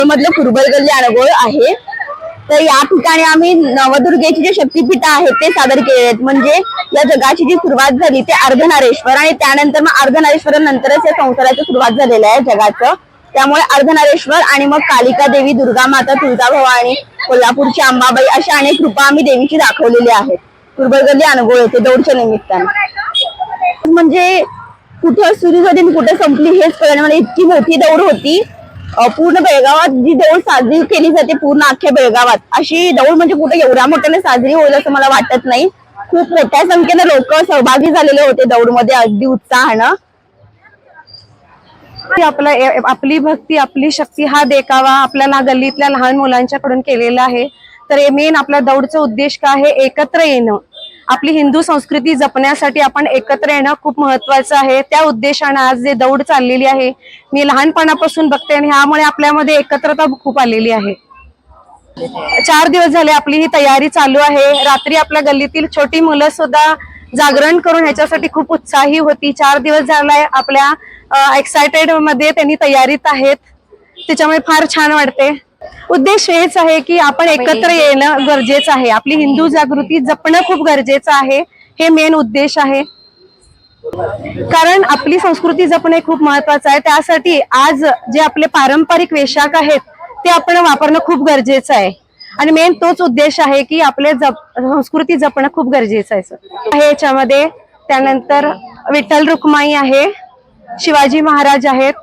मधलं कुरबलगल्ली अनगोळ आहे। तर या ठिकाणी आम्ही नवदुर्गेचे जे शक्तिपीठ आहेत ते सादर केले आहेत। म्हणजे या जगाची जी सुरुवात झाली ते अर्धनारेश्वर आणि त्यानंतर मग अर्धनारेश्वरानंतरच या संसाराची सुरुवात झालेली आहे जगाचं। त्यामुळे अर्धनारेश्वर आणि मग कालिका देवी, दुर्गा माता, तुळजाभवानी, कोल्हापूरची अंबाबाई अशा अनेक रूपं आम्ही देवीची दाखवलेली आहेत कुरबलगल्ली अनगोळ येथे दौडच्या निमित्तानं। म्हणजे कुठं सुरू झाली आणि कुठं संपली हेच कळलं, म्हणजे इतकी मोठी दौड होती। पूर्ण बेळगावात जी दौड साजरी केली जाते पूर्ण अख्ख्या बेळगावात, अशी दौड म्हणजे कुठे एवढ्या मोठ्याने साजरी होईल असं मला वाटत नाही। खूप मोठ्या संख्येने लोक सहभागी झालेले होते दौडमध्ये, अगदी उत्साहानं। आपली भक्ती, आपली शक्ती हा देखावा आपल्याला गल्लीतल्या लहान मुलांच्याकडून केलेला आहे। तर मेन आपल्या दौडचा उद्देश काय आहे, एकत्र येणं, आपली हिंदू संस्कृती जपण्यासाठी आपण एकत्र येणं खूप महत्वाचं आहे। त्या उद्देशाने आज जे दौड चाललेली आहे मी लहानपणापासून बघते आणि ह्यामुळे आपल्यामध्ये एकत्रता खूप आलेली आहे। 4 दिवस झाले आपली ही तयारी चालू आहे। रात्री आपल्या गल्लीतील छोटी मुलं सुद्धा जागरण करून ह्याच्यासाठी खूप उत्साही होती। 4 दिवस झालाय आपल्या एक्साइटेड मध्ये त्यांनी तयारीत आहेत, त्याच्यामुळे फार छान वाटते। उद्देश हेच आहे की आपण एकत्र येणं गरजेचं आहे, आपली हिंदू जागृती जपणं खूप गरजेचं आहे, हे मेन उद्देश आहे। कारण आपली संस्कृती जपणे खूप महत्वाचं आहे। त्यासाठी आज जे आपले पारंपरिक वेशाख आहेत ते आपण वापरणं खूप गरजेचं आहे आणि मेन तोच उद्देश आहे की आपले संस्कृती जपणं खूप गरजेचं आहे। याच्यामध्ये त्यानंतर विठ्ठल रुक्माई आहे, शिवाजी महाराज आहेत,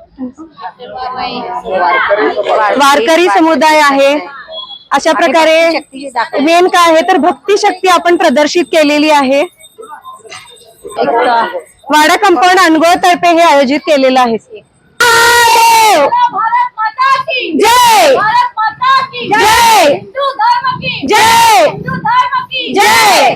वारकरी समुदाय आहे। अशा प्रकारे मेन काय आहे तर भक्ती शक्ती आपण प्रदर्शित केलेली आहे। वाडा कंपाऊंड अनगोळ तर्फे हे आयोजित केलेलं आहे। जय जय जय जय